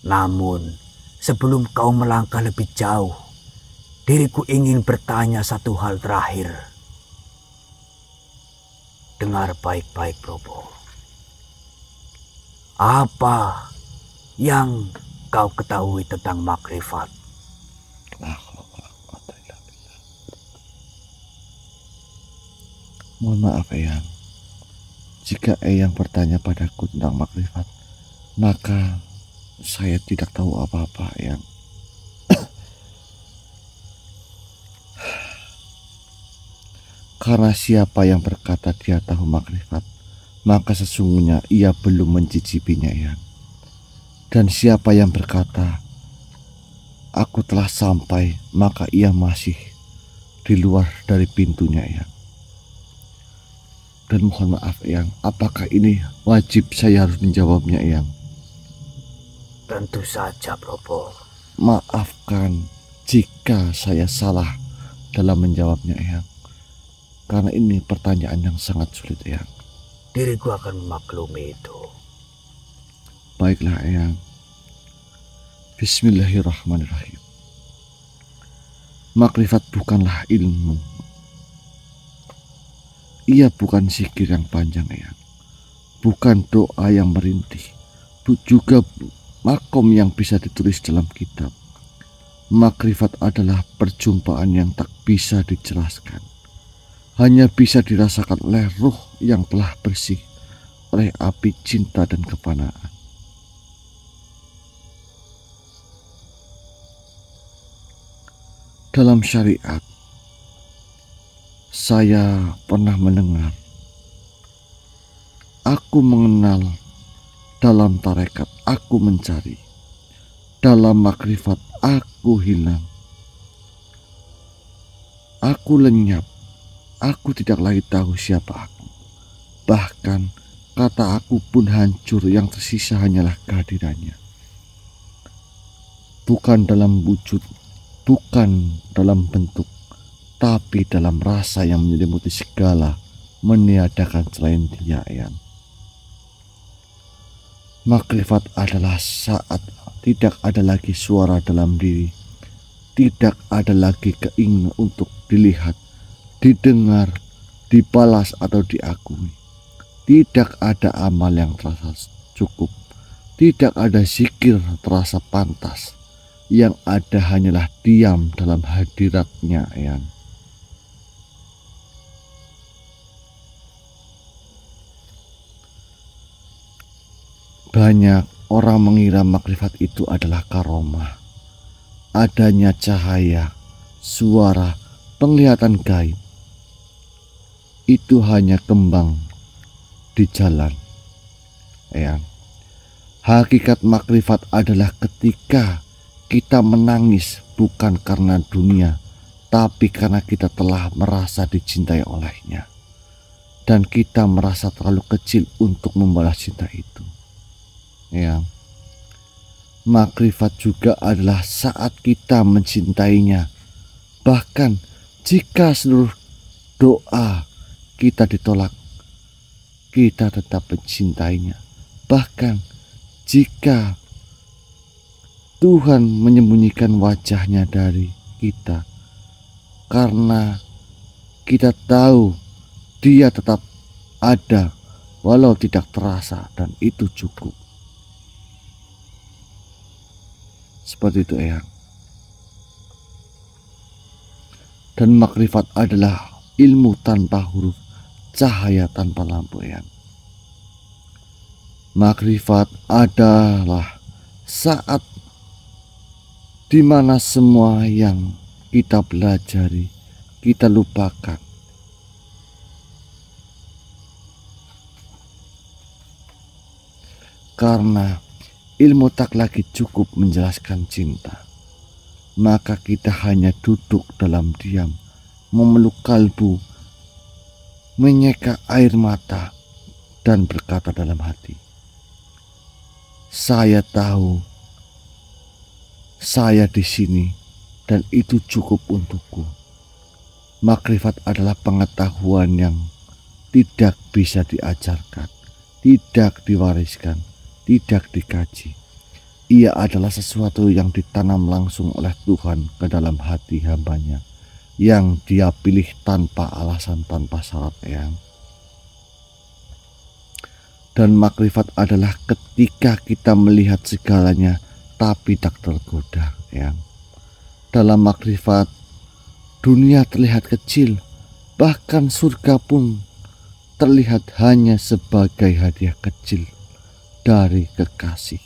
Namun, sebelum kau melangkah lebih jauh, diriku ingin bertanya satu hal terakhir. Dengar baik-baik, Probo. Apa yang kau ketahui tentang makrifat? Mohon maaf, Eyang. Jika Eyang bertanya padaku tentang makrifat, maka saya tidak tahu apa-apa, Eyang. Karena siapa yang berkata dia tahu makrifat, maka sesungguhnya ia belum mencicipinya, Eyang. Dan siapa yang berkata aku telah sampai, maka ia masih di luar dari pintunya, Eyang. Dan mohon maaf, Eyang, apakah ini wajib saya harus menjawabnya, Eyang? Tentu saja, Probo. Maafkan jika saya salah dalam menjawabnya, Eyang. Karena ini pertanyaan yang sangat sulit, Eyang. Diriku akan memaklumi itu. Baiklah, Eyang. Bismillahirrahmanirrahim. Makrifat bukanlah ilmu. Ia bukan zikir yang panjang, Eyang. Bukan doa yang merintih. Juga makom yang bisa ditulis dalam kitab. Makrifat adalah perjumpaan yang tak bisa dijelaskan. Hanya bisa dirasakan oleh ruh yang telah bersih oleh api cinta dan kefanaan. Dalam syariat, saya pernah mendengar, aku mengenal, dalam tarekat aku mencari, dalam makrifat aku hilang, aku lenyap. Aku tidak lagi tahu siapa aku. Bahkan kata aku pun hancur, yang tersisa hanyalah kehadirannya. Bukan dalam wujud, bukan dalam bentuk, tapi dalam rasa yang menyelimuti segala, meniadakan selain dia, Eyang. Makrifat adalah saat tidak ada lagi suara dalam diri, tidak ada lagi keinginan untuk dilihat, didengar, dibalas atau diakui. Tidak ada amal yang terasa cukup. Tidak ada zikir terasa pantas. Yang ada hanyalah diam dalam hadiratnya, Eyang. Banyak orang mengira makrifat itu adalah karomah. Adanya cahaya, suara, penglihatan gaib. Itu hanya kembang di jalan, Eyang. Hakikat makrifat adalah ketika kita menangis bukan karena dunia, tapi karena kita telah merasa dicintai olehnya. Dan kita merasa terlalu kecil untuk membalas cinta itu, Eyang. Makrifat juga adalah saat kita mencintainya. Bahkan jika seluruh doa kita ditolak, kita tetap mencintainya. Bahkan jika Tuhan menyembunyikan wajahnya dari kita, karena kita tahu dia tetap ada walau tidak terasa, dan itu cukup. Seperti itu, Eyang. Dan makrifat adalah ilmu tanpa huruf, cahaya tanpa lampu, Eyang. Makrifat adalah saat di mana semua yang kita pelajari, kita lupakan. Karena ilmu tak lagi cukup menjelaskan cinta, maka kita hanya duduk dalam diam, memeluk kalbu, menyeka air mata, dan berkata dalam hati, saya tahu, saya di sini, dan itu cukup untukku. Makrifat adalah pengetahuan yang tidak bisa diajarkan, tidak diwariskan, tidak dikaji. Ia adalah sesuatu yang ditanam langsung oleh Tuhan ke dalam hati hambanya, yang Dia pilih tanpa alasan, tanpa syarat, Eyang. Dan makrifat adalah ketika kita melihat segalanya tapi tak tergoda, Eyang. Dalam makrifat, dunia terlihat kecil, bahkan surga pun terlihat hanya sebagai hadiah kecil dari kekasih.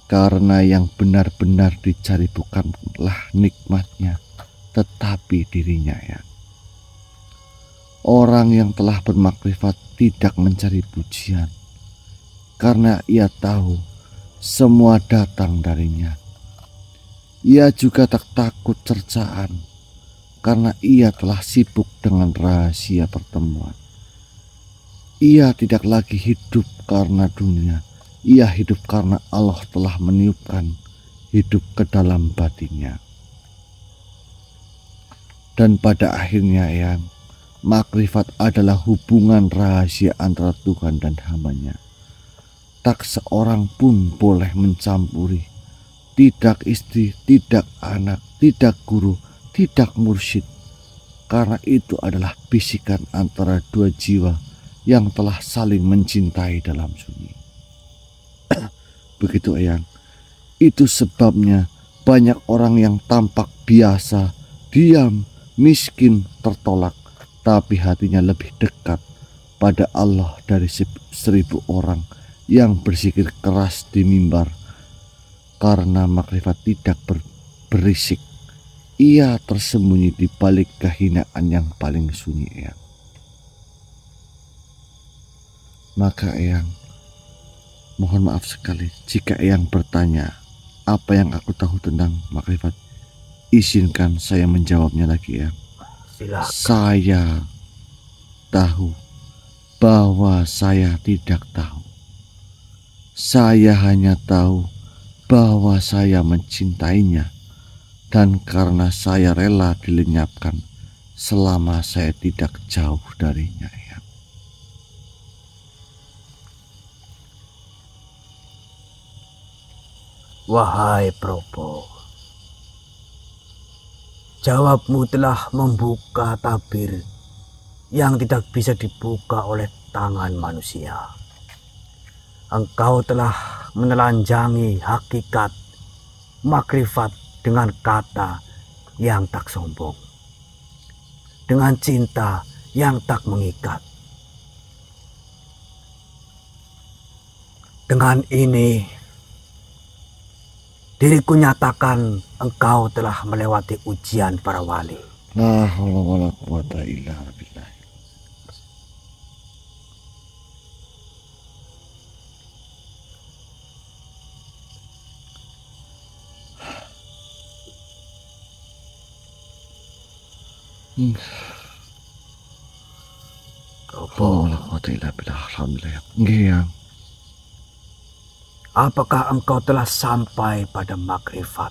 Karena yang benar-benar dicari bukanlah nikmatnya, tetapi dirinya, ya. Orang yang telah bermakrifat tidak mencari pujian, karena ia tahu semua datang darinya. Ia juga tak takut cercaan, karena ia telah sibuk dengan rahasia pertemuan. Ia tidak lagi hidup karena dunia. Ia hidup karena Allah telah meniupkan hidup ke dalam batinnya. Dan pada akhirnya, Eyang, makrifat adalah hubungan rahasia antara Tuhan dan hambanya. Tak seorang pun boleh mencampuri. Tidak istri, tidak anak, tidak guru, tidak mursyid. Karena itu adalah bisikan antara dua jiwa yang telah saling mencintai dalam sunyi. Begitu, Eyang. Itu sebabnya banyak orang yang tampak biasa, diam, miskin, tertolak, tapi hatinya lebih dekat pada Allah dari 1000 orang yang berzikir keras di mimbar. Karena makrifat tidak berisik, ia tersembunyi di balik kehinaan yang paling sunyi, Eyang. Maka, Eyang, mohon maaf sekali jika Eyang bertanya apa yang aku tahu tentang makrifat. Izinkan saya menjawabnya lagi, Eyang. Silakan. Saya tahu bahwa saya tidak tahu. Saya hanya tahu bahwa saya mencintainya, dan karena saya rela dilenyapkan selama saya tidak jauh darinya, Eyang. Wahai Propo, jawabmu telah membuka tabir yang tidak bisa dibuka oleh tangan manusia. Engkau telah menelanjangi hakikat makrifat dengan kata yang tak sombong, dengan cinta yang tak mengikat. Dengan ini, diriku nyatakan engkau telah melewati ujian para wali. La haula wala quwata illa billah. Alhamdulillah. Nggih, Yang. Apakah engkau telah sampai pada makrifat?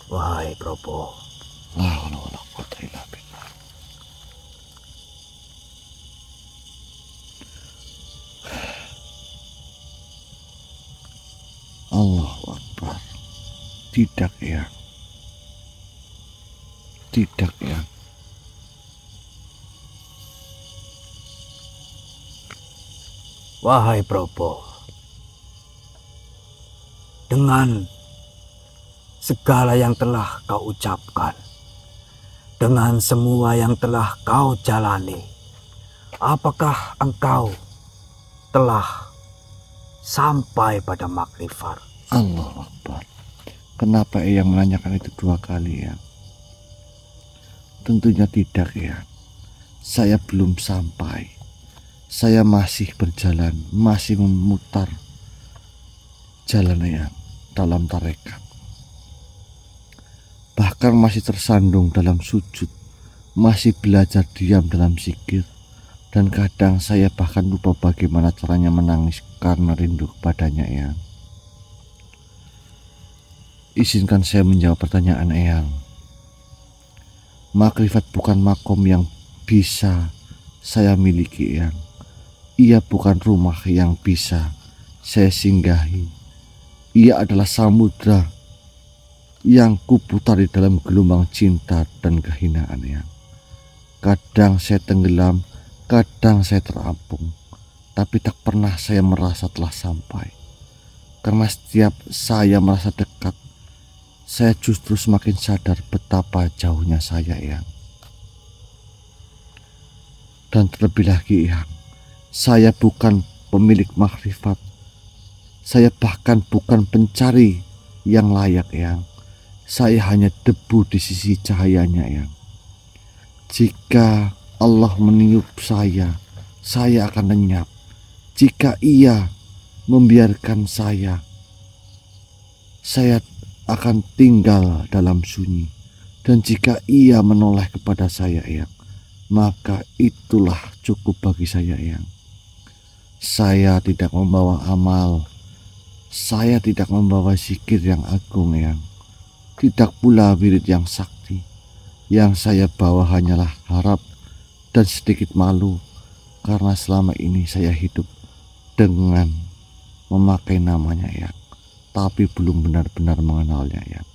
Wahai Propo, La haula wala quwata illa billah. Allahu Akbar. Tidak, Yang. Tidak, Yang. wahai Propo, dengan segala yang telah kau ucapkan, dengan semua yang telah kau jalani, apakah engkau telah sampai pada makrifat? Allahu Akbar. Kenapa Eyang menanyakan itu 2 kali, ya? Tentunya tidak, ya. Saya belum sampai. Saya masih berjalan, masih memutar jalan, Eyang, dalam tarekat. Bahkan masih tersandung dalam sujud, masih belajar diam dalam zikir, dan kadang saya bahkan lupa bagaimana caranya menangis karena rindu kepadanya, Eyang. Izinkan saya menjawab pertanyaan Eyang. Makrifat bukan makom yang bisa saya miliki, Eyang. Ia bukan rumah yang bisa saya singgahi. Ia adalah samudra yang kuputar di dalam gelombang cinta dan kehinaan, Eyang. Kadang saya tenggelam, kadang saya terapung, tapi tak pernah saya merasa telah sampai. Karena setiap saya merasa dekat, saya justru semakin sadar betapa jauhnya saya, Eyang. Dan terlebih lagi, Eyang, saya bukan pemilik makrifat. Saya bahkan bukan pencari yang layak, Eyang. Saya hanya debu di sisi cahayanya, Eyang. Jika Allah meniup saya akan lenyap. Jika Ia membiarkan saya akan tinggal dalam sunyi. Dan jika Ia menoleh kepada saya, Eyang, maka itulah cukup bagi saya, Eyang. Saya tidak membawa amal, saya tidak membawa zikir yang agung, Eyang. Tidak pula wirid yang sakti. Yang saya bawa hanyalah harap dan sedikit malu, karena selama ini saya hidup dengan memakai namanya, Eyang, tapi belum benar-benar mengenalnya, Eyang.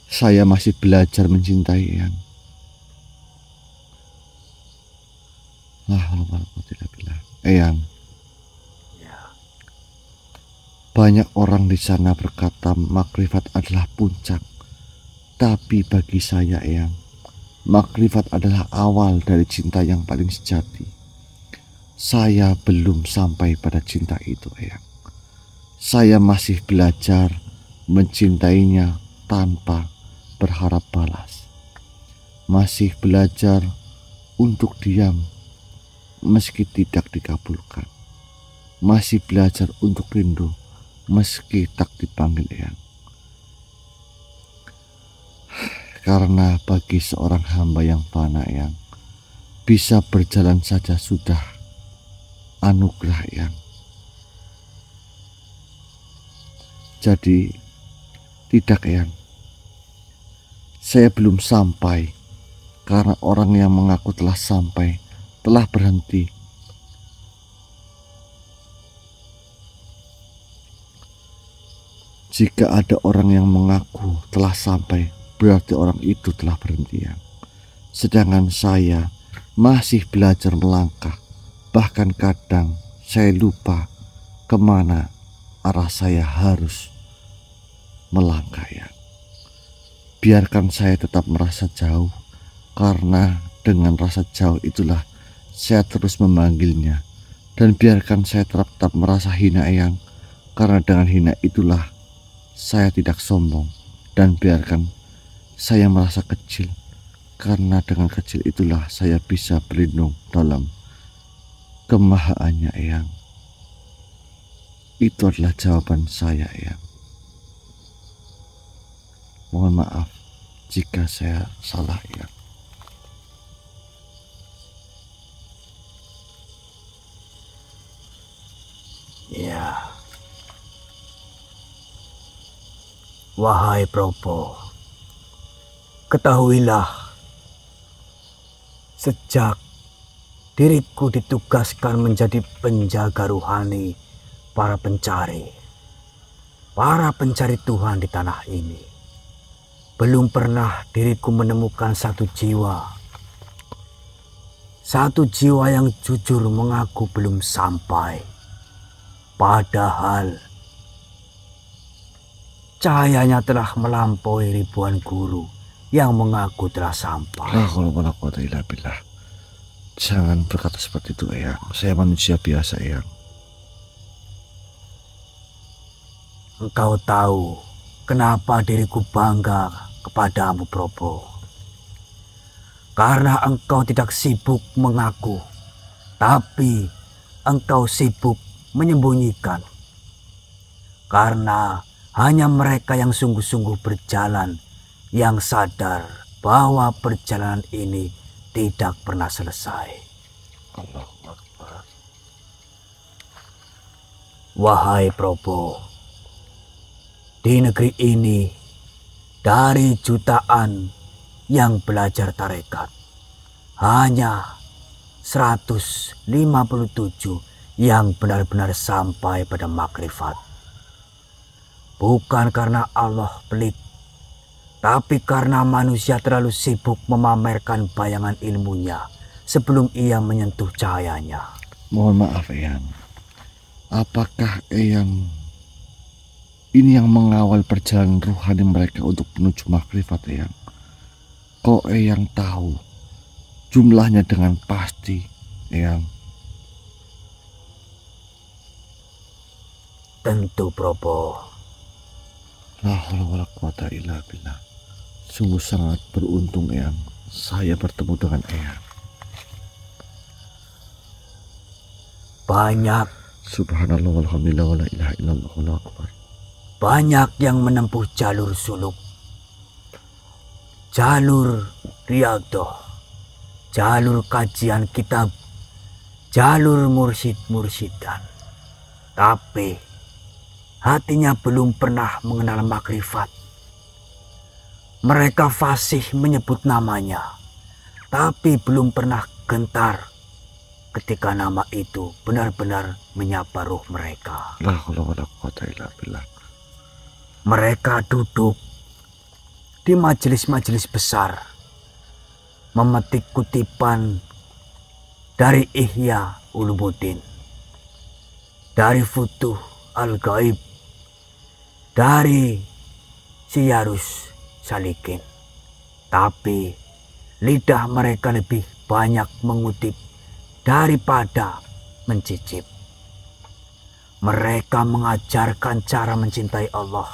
Saya masih belajar mencintai, Eyang. Eyang, banyak orang di sana berkata makrifat adalah puncak, tapi bagi saya, Eyang, makrifat adalah awal dari cinta yang paling sejati. Saya belum sampai pada cinta itu, Eyang. Saya masih belajar mencintainya tanpa berharap balas. Masih belajar untuk diam meski tidak dikabulkan. Masih belajar untuk rindu meski tak dipanggil, Eyang. Karena bagi seorang hamba yang fana, Eyang, bisa berjalan saja sudah anugerah, Eyang. Jadi tidak, Eyang, saya belum sampai karena orang yang mengaku telah sampai telah berhenti. Jika ada orang yang mengaku telah sampai, berarti orang itu telah berhenti, Eyang. Sedangkan saya masih belajar melangkah. Bahkan kadang saya lupa kemana arah saya harus melangkah, Eyang. Biarkan saya tetap merasa jauh, karena dengan rasa jauh itulah saya terus memanggilnya. Dan biarkan saya tetap merasa hina, Eyang, karena dengan hina itulah saya tidak sombong. Dan biarkan saya merasa kecil, karena dengan kecil itulah saya bisa berlindung dalam kemahaannya, Eyang. Itu adalah jawaban saya, Eyang. Mohon maaf jika saya salah, Eyang. Ya. Wahai Propo, ketahuilah, sejak diriku ditugaskan menjadi penjaga ruhani para pencari Tuhan di tanah ini, belum pernah diriku menemukan satu jiwa yang jujur mengaku belum sampai. Padahal cahayanya telah melampaui ribuan guru yang mengaku telah sampai. Jangan berkata seperti itu, Eyang. Saya manusia biasa, Eyang. Engkau tahu kenapa diriku bangga kepadamu, Propo? Karena engkau tidak sibuk mengaku, tapi engkau sibuk menyembunyikan. Karena hanya mereka yang sungguh-sungguh berjalan yang sadar bahwa perjalanan ini tidak pernah selesai. Allahu Akbar. Wahai Propo, di negeri ini dari jutaan yang belajar tarekat, hanya 157 yang benar-benar sampai pada makrifat. Bukan karena Allah pelit, tapi karena manusia terlalu sibuk memamerkan bayangan ilmunya sebelum ia menyentuh cahayanya. Mohon maaf Eyang, apakah Eyang ini yang mengawal perjalanan rohani mereka untuk menuju makrifat Eyang? Kok Eyang tahu jumlahnya dengan pasti Eyang? Tentu Probo. La haula wala quwata illa billah. Sungguh sangat beruntung Eyang, saya bertemu dengan Eyang. Banyak, Subhanallah walhamdulillah wala ilaha illallah wala akbar. Banyak yang menempuh jalur suluk, jalur riyadhah, jalur kajian kitab, jalur mursyid-mursyidan. Tapi hatinya belum pernah mengenal makrifat. Mereka fasih menyebut namanya, tapi belum pernah gentar ketika nama itu benar-benar menyapa ruh mereka. La haula wala quwata illa billah. Mereka duduk di majelis-majelis besar, memetik kutipan dari Ihya Ulumuddin, dari Futuh Al-Ghaib, dari Siyarus Salikin. Tapi lidah mereka lebih banyak mengutip daripada mencicip. Mereka mengajarkan cara mencintai Allah,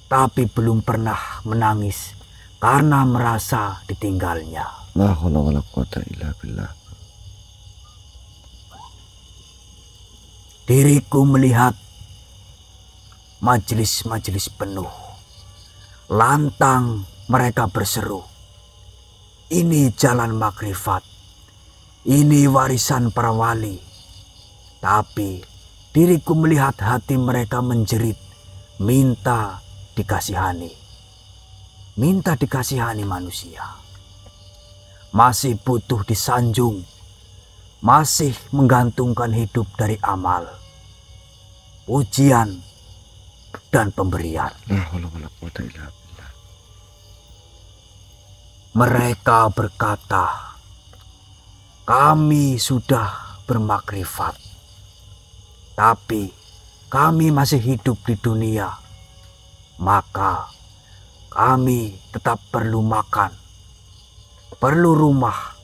tapi belum pernah menangis karena merasa ditinggalnya. La haula wala quwata illa billah. Diriku melihat majelis-majelis penuh. Lantang mereka berseru, "Ini jalan makrifat, ini warisan para wali." Tapi diriku melihat hati mereka menjerit, minta dikasihani. Minta dikasihani manusia. Masih butuh disanjung, masih menggantungkan hidup dari amal, ujian, dan pemberian. La haula wala quwata illa billah. Mereka berkata, "Kami sudah bermakrifat, tapi kami masih hidup di dunia. Maka kami tetap perlu makan, perlu rumah,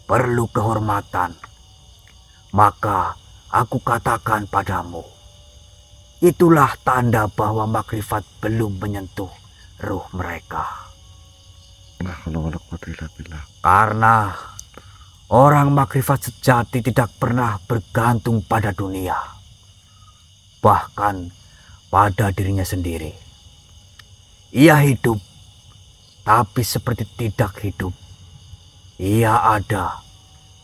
perlu kehormatan. Maka aku katakan padamu, itulah tanda bahwa makrifat belum menyentuh ruh mereka." La haula wala quwata illa billah. Karena orang makrifat sejati tidak pernah bergantung pada dunia, bahkan pada dirinya sendiri. Ia hidup, tapi seperti tidak hidup. Ia ada,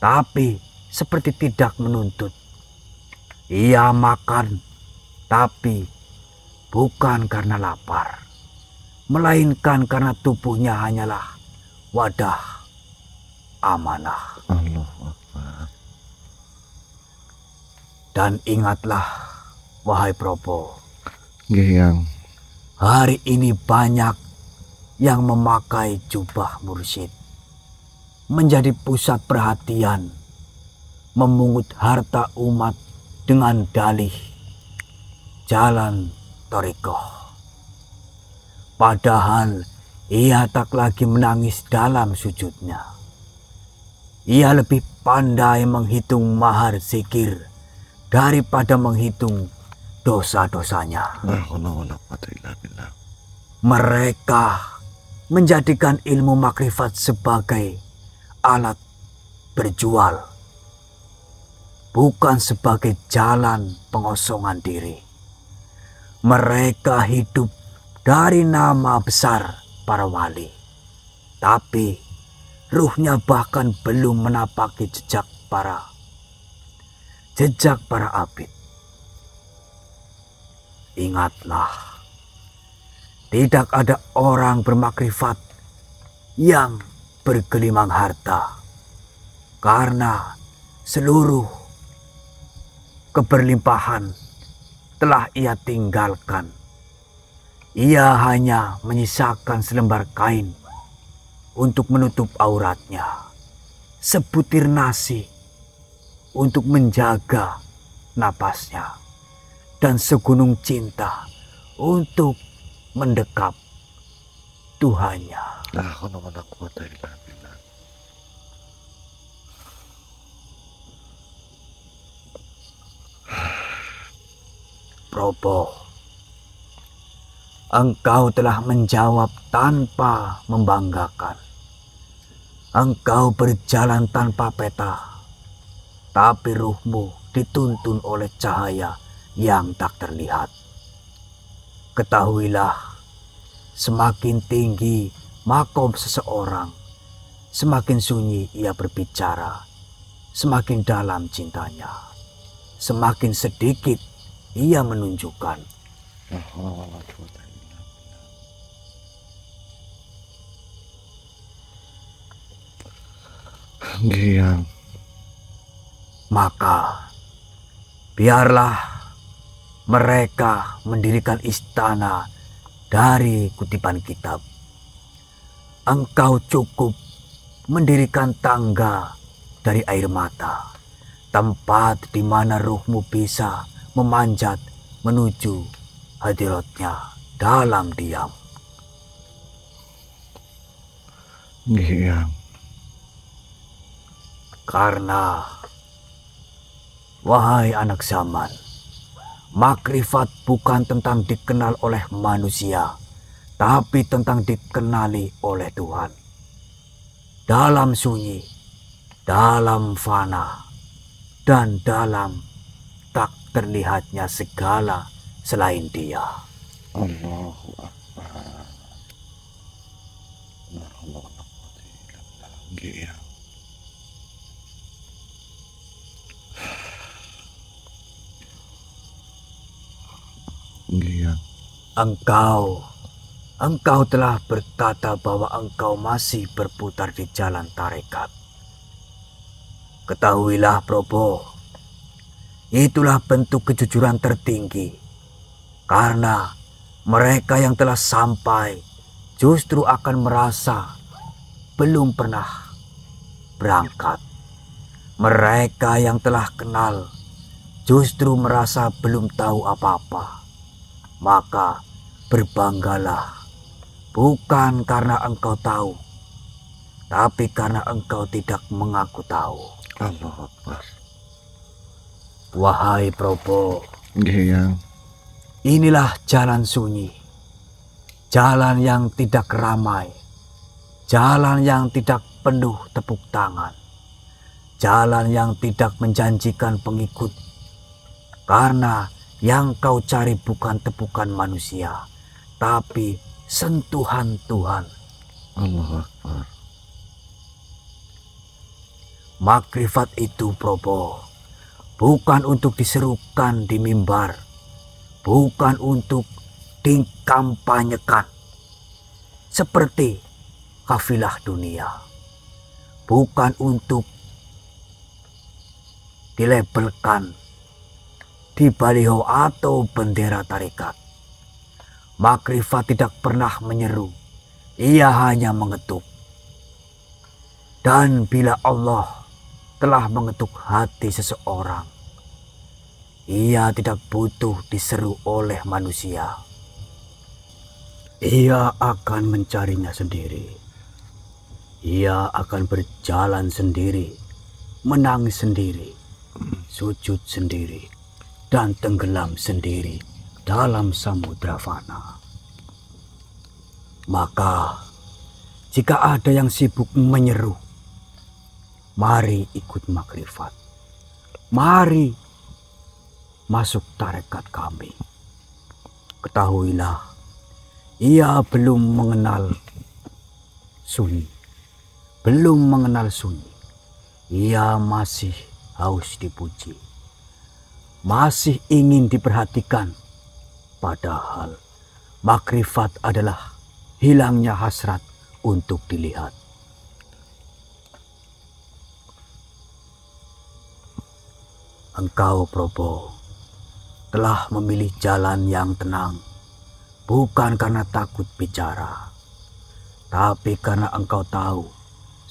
tapi seperti tidak menuntut. Ia makan, tapi bukan karena lapar, melainkan karena tubuhnya hanyalah wadah amanah. Allahu Akbar. Dan ingatlah, wahai Probo, Nggih Yang. hari ini banyak yang memakai jubah mursyid, menjadi pusat perhatian, memungut harta umat dengan dalih jalan thariqah. Padahal ia tak lagi menangis dalam sujudnya. Ia lebih pandai menghitung mahar zikir daripada menghitung dosa-dosanya. La haula wala quwata illa billah. Mereka menjadikan ilmu makrifat sebagai alat berjual, bukan sebagai jalan pengosongan diri. Mereka hidup dari nama besar para wali, tapi ruhnya bahkan belum menapaki jejak para abid. Ingatlah, tidak ada orang bermakrifat yang bergelimang harta, karena seluruh keberlimpahan telah ia tinggalkan. Ia hanya menyisakan selembar kain untuk menutup auratnya, sebutir nasi untuk menjaga napasnya, dan segunung cinta untuk mendekap Tuhannya. Probo, engkau telah menjawab tanpa membanggakan. Engkau berjalan tanpa peta, tapi ruhmu dituntun oleh cahaya yang tak terlihat. Ketahuilah, semakin tinggi makom seseorang, semakin sunyi ia berbicara, semakin dalam cintanya, semakin sedikit ia menunjukkan. Nggih. Maka biarlah mereka mendirikan istana dari kutipan kitab. Engkau cukup mendirikan tangga dari air mata, tempat di mana ruhmu bisa memanjat menuju hadiratnya dalam diam. Nggih. Karena, wahai anak zaman, makrifat bukan tentang dikenal oleh manusia, tapi tentang dikenali oleh Tuhan. Dalam sunyi, dalam fana, dan dalam tak terlihatnya segala selain Dia. Allahu Akbar. Nggih. Engkau telah berkata bahwa engkau masih berputar di jalan tarekat. Ketahuilah, Probo, itulah bentuk kejujuran tertinggi, karena mereka yang telah sampai justru akan merasa belum pernah berangkat. Mereka yang telah kenal justru merasa belum tahu apa-apa. Maka berbanggalah, bukan karena engkau tahu, tapi karena engkau tidak mengaku tahu. Allahu Akbar. Wahai Probo, Nggih. inilah jalan sunyi, jalan yang tidak ramai, jalan yang tidak penuh tepuk tangan, jalan yang tidak menjanjikan pengikut, karena yang kau cari bukan tepukan manusia, tapi sentuhan Tuhan. Allahu Akbar. Makrifat itu, Probo, bukan untuk diserukan di mimbar, bukan untuk dikampanyekan seperti kafilah dunia, bukan untuk dilabelkan di baliho atau bendera tarekat. Makrifat tidak pernah menyeru, ia hanya mengetuk. Dan bila Allah telah mengetuk hati seseorang, ia tidak butuh diseru oleh manusia. Ia akan mencarinya sendiri. Ia akan berjalan sendiri, menangis sendiri, sujud sendiri, dan tenggelam sendiri dalam samudra fana. Maka, jika ada yang sibuk menyeru, mari ikut makrifat. Mari masuk tarekat kami. Ketahuilah, ia belum mengenal sunyi. Belum mengenal sunyi. Ia masih haus dipuji. Masih ingin diperhatikan, padahal makrifat adalah hilangnya hasrat untuk dilihat. Engkau, Probo, telah memilih jalan yang tenang, bukan karena takut bicara, tapi karena engkau tahu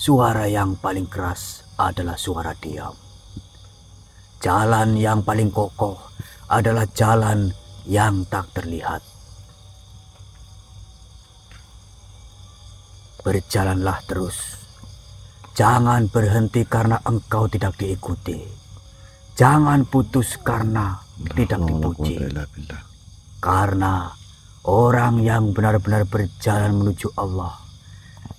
suara yang paling keras adalah suara diam. Jalan yang paling kokoh adalah jalan yang tak terlihat. Berjalanlah terus. Jangan berhenti karena engkau tidak diikuti. Jangan putus karena tidak dipuji. Karena orang yang benar-benar berjalan menuju Allah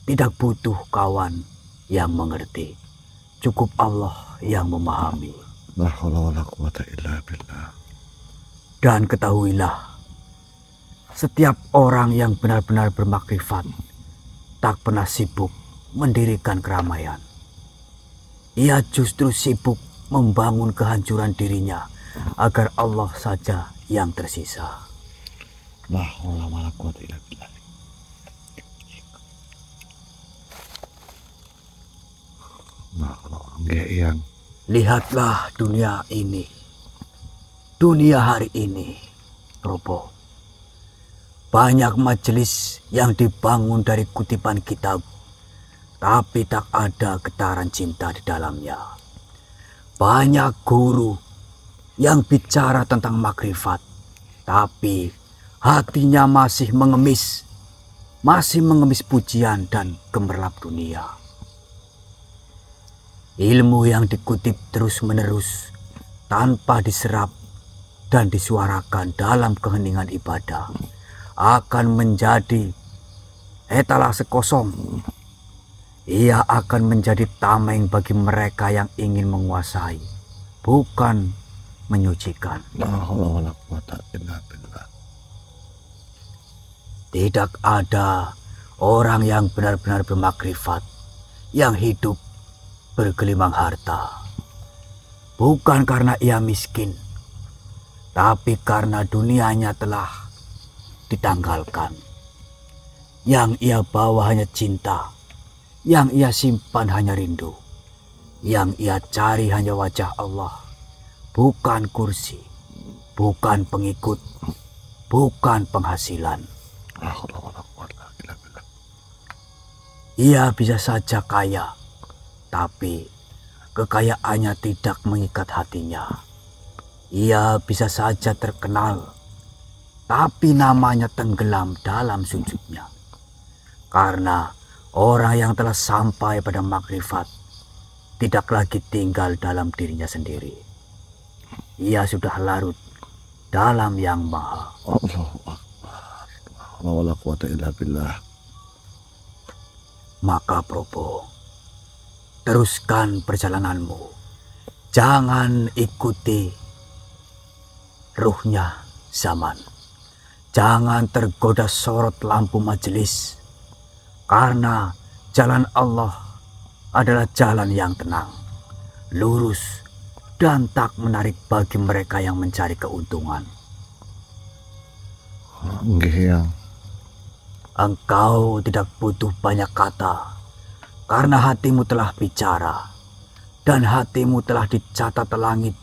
tidak butuh kawan yang mengerti. Cukup Allah yang memahami. Dan ketahuilah, setiap orang yang benar-benar bermakrifat tak pernah sibuk mendirikan keramaian. Ia justru sibuk membangun kehancuran dirinya agar Allah saja yang tersisa. Lihatlah dunia ini, dunia hari ini, Robo. Banyak majelis yang dibangun dari kutipan kitab, tapi tak ada getaran cinta di dalamnya. Banyak guru yang bicara tentang makrifat, tapi hatinya masih mengemis pujian dan gemerlap dunia. Ilmu yang dikutip terus-menerus tanpa diserap dan disuarakan dalam keheningan ibadah akan menjadi etalase kosong. Ia akan menjadi tameng bagi mereka yang ingin menguasai, bukan menyucikan. Tidak ada orang yang benar-benar bermakrifat yang hidup bergelimang harta, bukan karena ia miskin, tapi karena dunianya telah ditanggalkan. Yang ia bawa hanya cinta, yang ia simpan hanya rindu, yang ia cari hanya wajah Allah, bukan kursi, bukan pengikut, bukan penghasilan. Ia bisa saja kaya, tapi kekayaannya tidak mengikat hatinya. Ia bisa saja terkenal, tapi namanya tenggelam dalam sujudnya. Karena orang yang telah sampai pada makrifat tidak lagi tinggal dalam dirinya sendiri. Ia sudah larut dalam Yang Maha. Maka Probo, teruskan perjalananmu. Jangan ikuti ruhnya zaman. Jangan tergoda sorot lampu majelis, karena jalan Allah adalah jalan yang tenang, lurus, dan tak menarik bagi mereka yang mencari keuntungan. Engkau tidak butuh banyak kata, karena hatimu telah bicara, dan hatimu telah dicatat langit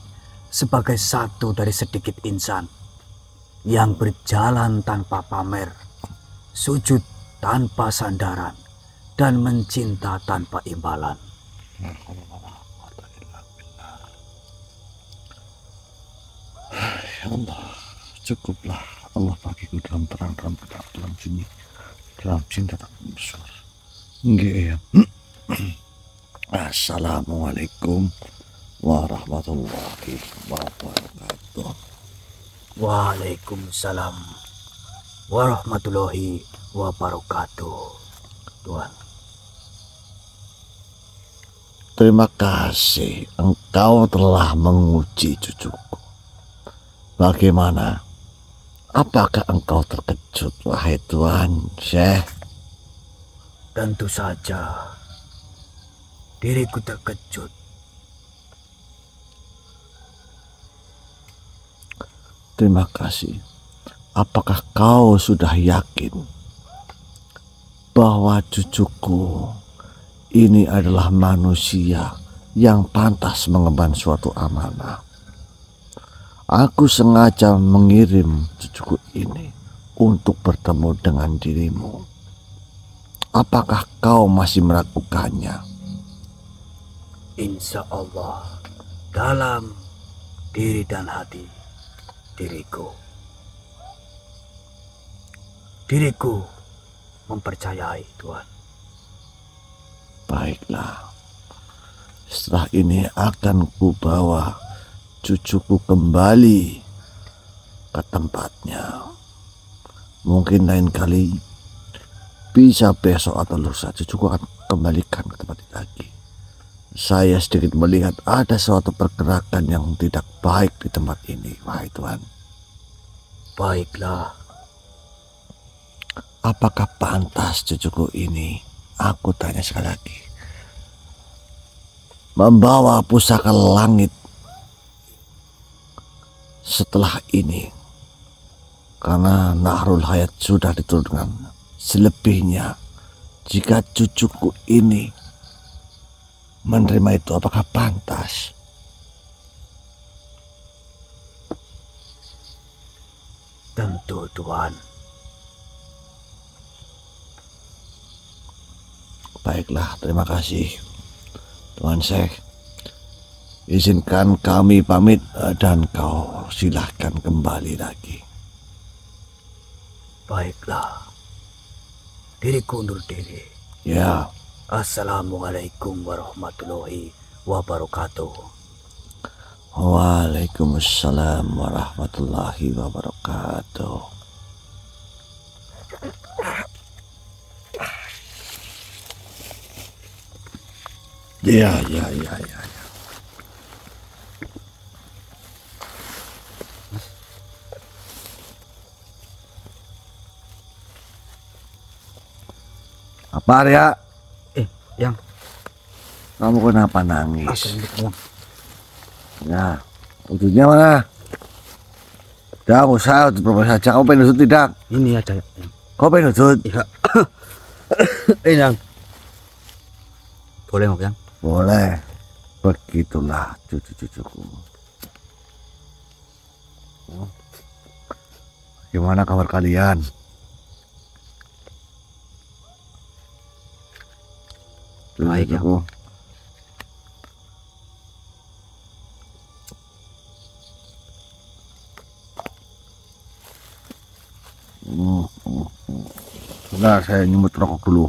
sebagai satu dari sedikit insan yang berjalan tanpa pamer, sujud tanpa sandaran, dan mencinta tanpa imbalan. Ya Allah, cukuplah Allah bagiku dalam terang, dalam sunyi, dalam cinta tak besar. Ya. Assalamualaikum warahmatullahi wabarakatuh. Waalaikumsalam warahmatullahi wabarakatuh. Tuhan. Terima kasih engkau telah menguji cucuku. Bagaimana? Apakah engkau terkejut, wahai Tuan Syekh? Tentu saja diriku terkejut. Terima kasih. Apakah kau sudah yakin bahwa cucuku ini adalah manusia yang pantas mengemban suatu amanah? Aku sengaja mengirim cucuku ini untuk bertemu dengan dirimu. Apakah kau masih meragukannya? Insya Allah, dalam diri dan hati diriku mempercayai Tuhan. Baiklah, setelah ini akan kubawa cucuku kembali ke tempatnya. Mungkin lain kali, bisa besok atau lusa, cucuku akan kembalikan ke tempat ini lagi. Saya sedikit melihat ada suatu pergerakan yang tidak baik di tempat ini, wahai Tuhan. Baiklah. Apakah pantas cucuku ini, aku tanya sekali lagi, membawa pusaka langit setelah ini? Karena Nahrul Hayat sudah diturunkan. Selebihnya, jika cucuku ini menerima itu, apakah pantas? Tentu Tuhan. Baiklah, terima kasih Tuan Syekh. Izinkan kami pamit dan kau silahkan kembali lagi. Baiklah. Diriku undur diri. Ya. Assalamualaikum warahmatullahi wabarakatuh. Waalaikumsalam warahmatullahi wabarakatuh. Ya. Apa Arya? Yang Kamu kenapa nangis? Yang. Ya, wujudnya mana? Tidak usah, saja. Kamu pengen wujud tidak? Ini ada yang. Kau pengen wujud? Iya. Ini yang. Boleh nggak yang? Boleh. Begitulah cucu-cucuku. Gimana kabar kalian? Baik ya. Sebentar, saya nyemut rokok dulu.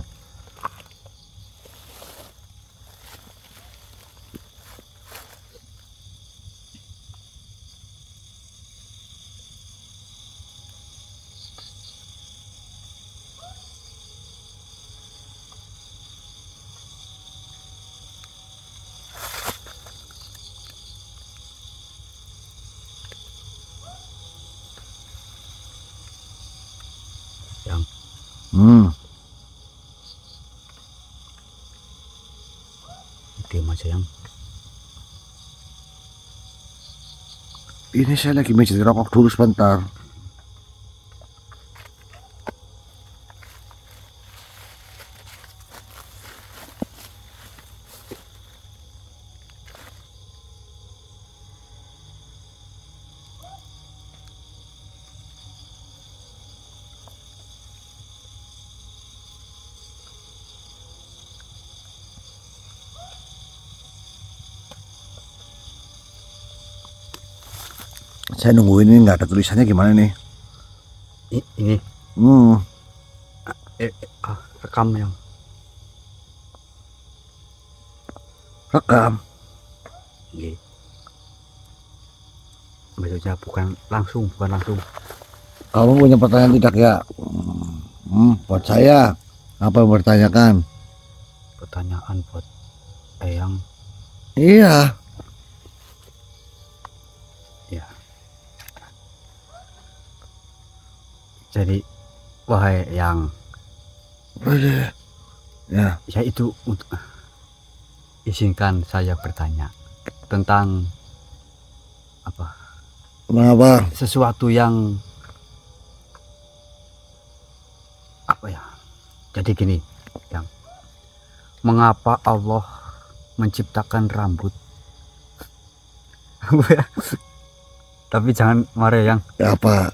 Yang. Diam aja yang. Ini saya lagi menjadi rokok dulu sebentar. Saya nungguin ini nggak ada tulisannya gimana nih? Ini. Rekam yang. Rekam. Iya. Maksudnya bukan langsung. Kamu punya pertanyaan tidak ya? Buat saya. Apa yang bertanyakan? Pertanyaan buat Eyang. Iya. Ya. Jadi wahai yang. Ya. Ya itu izinkan saya bertanya tentang apa? Kenapa? Sesuatu yang apa ya? Jadi gini, yang mengapa Allah menciptakan rambut? Tapi jangan marah yang. Ya, apa?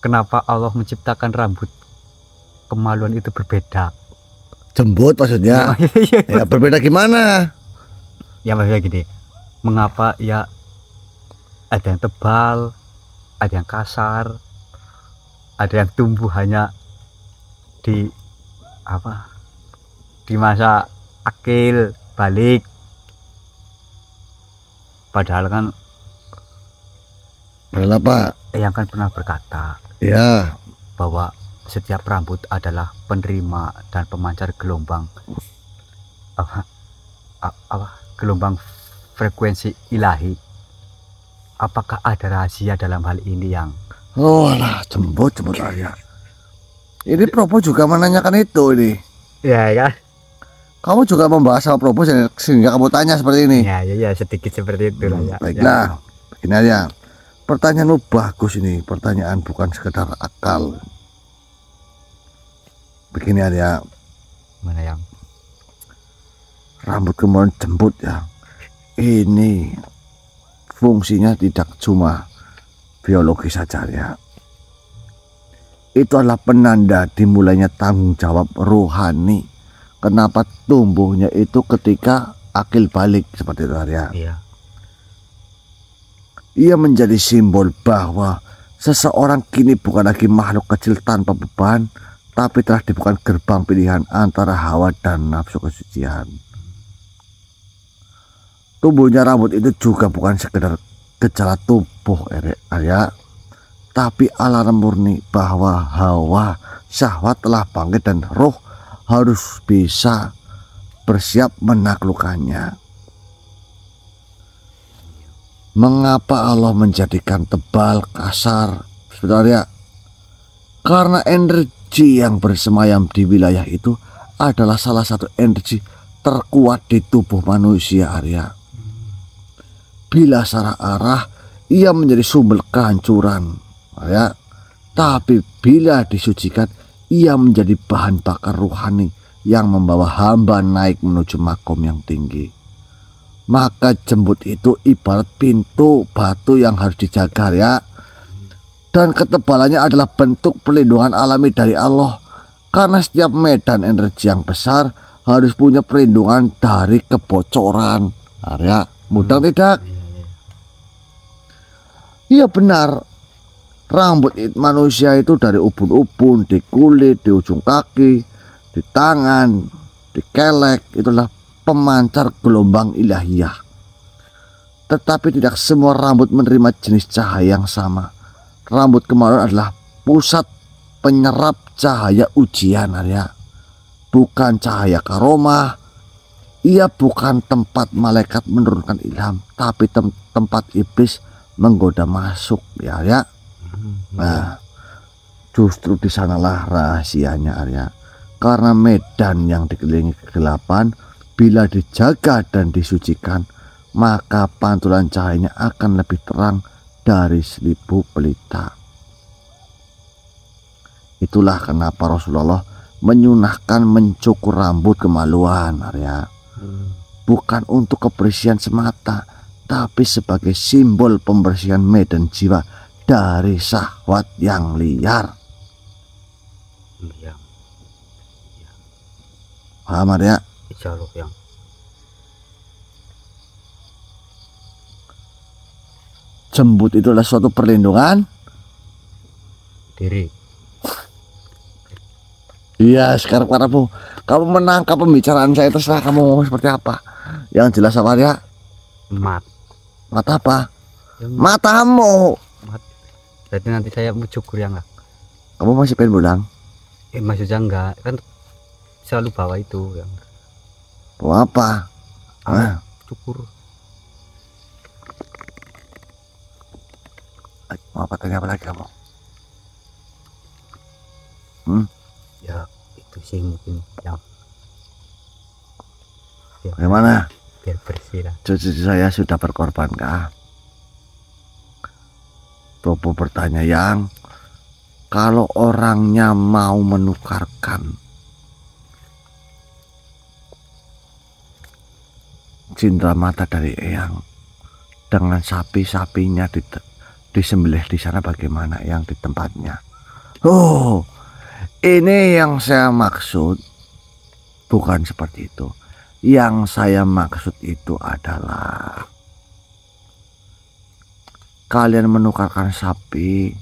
Kenapa Allah menciptakan rambut kemaluan itu berbeda? Jembut maksudnya. Ya berbeda gimana? Ya maksudnya gini, mengapa ya ada yang tebal, ada yang kasar, ada yang tumbuh hanya di apa? Di masa akil balik. Padahal kan Apa? yang kan pernah berkata Ya, bahwa setiap rambut adalah penerima dan pemancar gelombang gelombang frekuensi ilahi. Apakah ada rahasia dalam hal ini yang? oh lah, jembut aja. Ini Probo juga menanyakan itu ini. Ya kan? Kamu juga membahas sama Probo sehingga kamu tanya seperti ini. Ya sedikit seperti itu lah ya. Baiklah, begini aja. Pertanyaanmu bagus ini. Pertanyaan bukan sekedar akal. Begini aja. Mana yang? Rambut kemarin jembut ya. Ini fungsinya tidak cuma biologi saja ya. Itu adalah penanda dimulainya tanggung jawab rohani. Kenapa tumbuhnya itu ketika akil balik seperti itu ya. Iya. Ia menjadi simbol bahwa seseorang kini bukan lagi makhluk kecil tanpa beban, tapi telah dibuka gerbang pilihan antara hawa dan nafsu kesucian. Tumbuhnya rambut itu juga bukan sekedar gejala tubuh ya, tapi alarm murni bahwa hawa syahwat telah bangkit dan roh harus bisa bersiap menaklukkannya. Mengapa Allah menjadikan tebal, kasar? Sebenarnya karena energi yang bersemayam di wilayah itu adalah salah satu energi terkuat di tubuh manusia, Arya. Bila salah arah, ia menjadi sumber kehancuran, ya. Tapi bila disucikan, ia menjadi bahan bakar rohani yang membawa hamba naik menuju makom yang tinggi. Maka jembut itu ibarat pintu batu yang harus dijaga ya. Dan ketebalannya adalah bentuk perlindungan alami dari Allah. Karena setiap medan energi yang besar harus punya perlindungan dari kebocoran. Arya, mudah tidak? Iya benar. Rambut manusia itu dari ubun-ubun, di kulit, di ujung kaki, di tangan, di kelek, itulah pemancar gelombang ilahiyah. Tetapi tidak semua rambut menerima jenis cahaya yang sama. Rambut kemaluan adalah pusat penyerap cahaya ujian, Arya. Bukan cahaya karomah. Ia bukan tempat malaikat menurunkan ilham, tapi tempat iblis menggoda masuk, ya Arya. Nah, justru di sanalah rahasianya, Arya. Karena medan yang dikelilingi kegelapan, bila dijaga dan disucikan, maka pantulan cahayanya akan lebih terang dari 1000 pelita. Itulah kenapa Rasulullah menyunahkan mencukur rambut kemaluan, Arya. Bukan untuk kebersihan semata, tapi sebagai simbol pembersihan medan jiwa dari syahwat yang liar. Paham, Arya? Yang jembut itu adalah suatu perlindungan diri. Iya, sekarang kamu menangkap pembicaraan saya, terserah kamu ngomong seperti apa. Yang jelas apa ya? Mata apa? Matamu. Jadi nanti saya mau cukur ya enggak? Kamu masih pengen pulang? Maksudnya enggak, kan selalu bawa itu yang. Bawa apa? Cukur. Mau apa, tanya apa lagi kamu? Ya itu sih mungkin yang bagaimana? Biar bersih lah. Cucu saya sudah berkorban kah? Bobo bertanya, yang kalau orangnya mau menukarkan cindera mata dari Eyang dengan sapi-sapinya disembelih di sana bagaimana yang di tempatnya. Oh, ini yang saya maksud. Bukan seperti itu. Yang saya maksud itu adalah kalian menukarkan sapi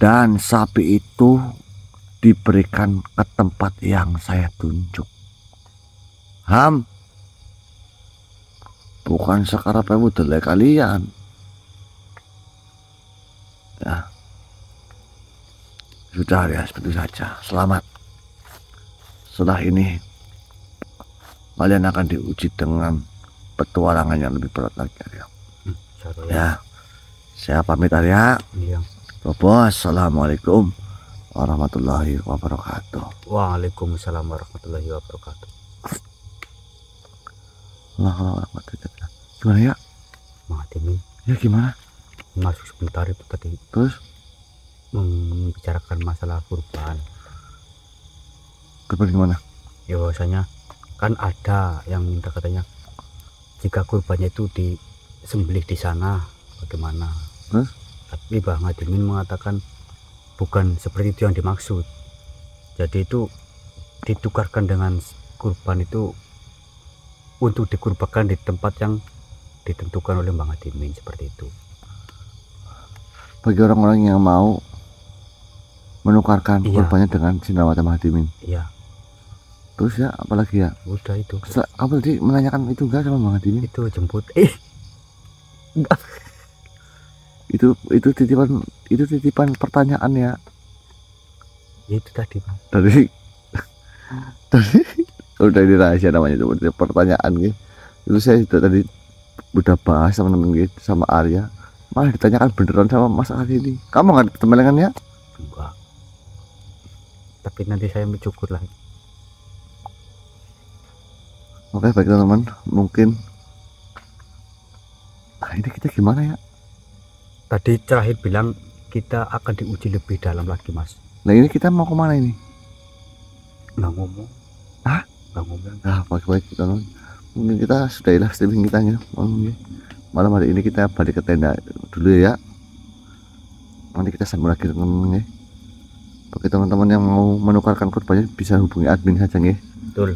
dan sapi itu diberikan ke tempat yang saya tunjuk. Bukan sekarang pewu delek kalian. Ya. Sudah ya, seperti saja. Selamat. Setelah ini kalian akan diuji dengan petualangan yang lebih berat lagi, Arya. Ya, saya pamit, Arya. Iya. Bos, assalamualaikum warahmatullahi wabarakatuh. Waalaikumsalam warahmatullahi wabarakatuh. Gimana ya? Mengatimin. Ya gimana? Masuk sebentar itu tadi. Terus? Membicarakan masalah kurban. Kurban gimana? Ya bahwasanya kan ada yang minta katanya jika kurbannya itu disembelih di sana bagaimana. Tapi Bang Adimin mengatakan bukan seperti itu yang dimaksud. Jadi itu ditukarkan dengan kurban itu untuk dikurbankan di tempat yang ditentukan oleh Bang Adimin, seperti itu. Bagi orang-orang yang mau menukarkan kurbannya dengan Cendrawasih Bang Adimin. Iya. Terus ya, apalagi ya? Udah itu. Kamu tadi menanyakan itu enggak sama Bang Adimin? Itu jemput. Itu titipan pertanyaan ya. Itu tadi, Bang. Tadi udah ini rahasia namanya itu pertanyaan gitu. Itu saya tadi udah bahas sama temen gitu, sama Arya. Malah ditanyakan beneran sama Mas Arya ini. Kamu nggak temelengannya? Enggak. Tapi nanti saya mencukur lah. Oke, baik teman-teman, mungkin ini kita gimana ya? Tadi terakhir bilang kita akan diuji lebih dalam lagi, Mas. Nah ini kita mau kemana ini? Nggak ngomong. Nggak ngomong. Nah, baik teman-teman. Mungkin kita sudahilah streaming kita ya. Malam hari ini kita balik ke tenda dulu ya. Nanti kita sambung lagi teman-teman ya. Bagi teman-teman yang mau menukarkan kurbannya bisa hubungi admin saja ya. Betul.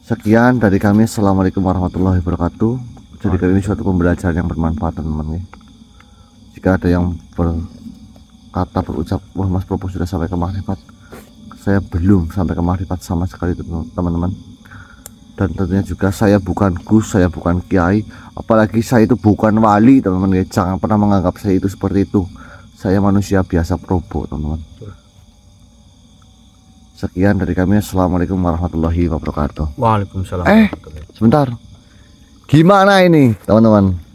Sekian dari kami. Assalamualaikum warahmatullahi wabarakatuh. Jadi kali ini suatu pembelajaran yang bermanfaat teman-teman ya. Jika ada yang berucap, wah Mas Propo sudah sampai ke makrifat, saya belum sampai ke makrifat sama sekali teman-teman. Dan tentunya juga saya bukan gus, saya bukan kiai, apalagi saya itu bukan wali teman-teman ya. Jangan pernah menganggap saya itu seperti itu. Saya manusia biasa Probo teman-teman. Sekian dari kami. Assalamualaikum warahmatullahi wabarakatuh. Waalaikumsalam. Sebentar. Gimana ini teman-teman?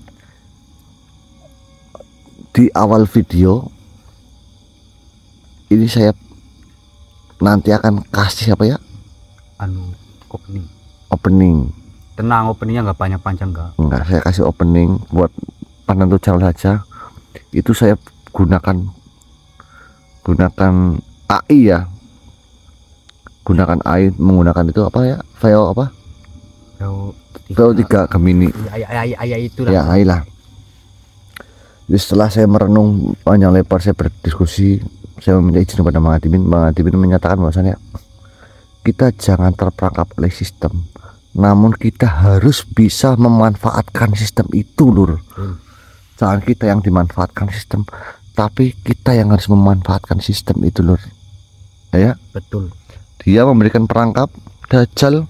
Di awal video ini saya nanti akan kasih apa ya? Opening. Tenang, openingnya nggak banyak panjang enggak. Saya kasih opening buat penentu channel saja. Itu saya gunakan AI ya. Gunakan AI, menggunakan itu apa ya? Veo 3 Gemini. Ya itulah. Ya, AI lah. Jadi setelah saya merenung panjang lebar, saya berdiskusi, saya meminta izin kepada Bang Adimin. Bang Adimin menyatakan bahwasanya kita jangan terperangkap oleh sistem, namun kita harus bisa memanfaatkan sistem itu, Lur. Jangan kita yang dimanfaatkan sistem, tapi kita yang harus memanfaatkan sistem itu, Lur. Ya, betul. Dia memberikan perangkap, Dajjal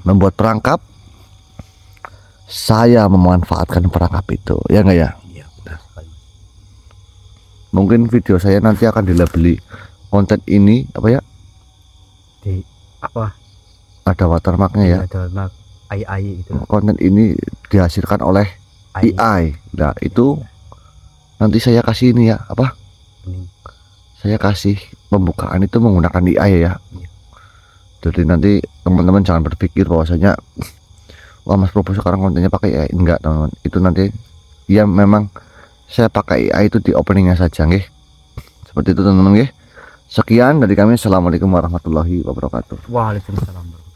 membuat perangkap, saya memanfaatkan perangkap itu, ya enggak ya? Iya, benar sekali. Mungkin video saya nanti akan dilabeli konten ini apa ya? Di apa? Ada watermarknya ya? Ada watermark AI itu. Konten ini dihasilkan oleh AI. Nah itu nanti saya kasih ini ya apa? Saya kasih pembukaan itu menggunakan AI ya. Jadi nanti teman-teman jangan berpikir bahwasanya wah Mas Probo sekarang kontennya pakai AI. Enggak teman-teman, itu nanti ya memang saya pakai AI itu di openingnya saja nggih. Seperti itu teman-teman nggih. Sekian dari kami. Assalamualaikum warahmatullahi wabarakatuh. Waalaikumsalam.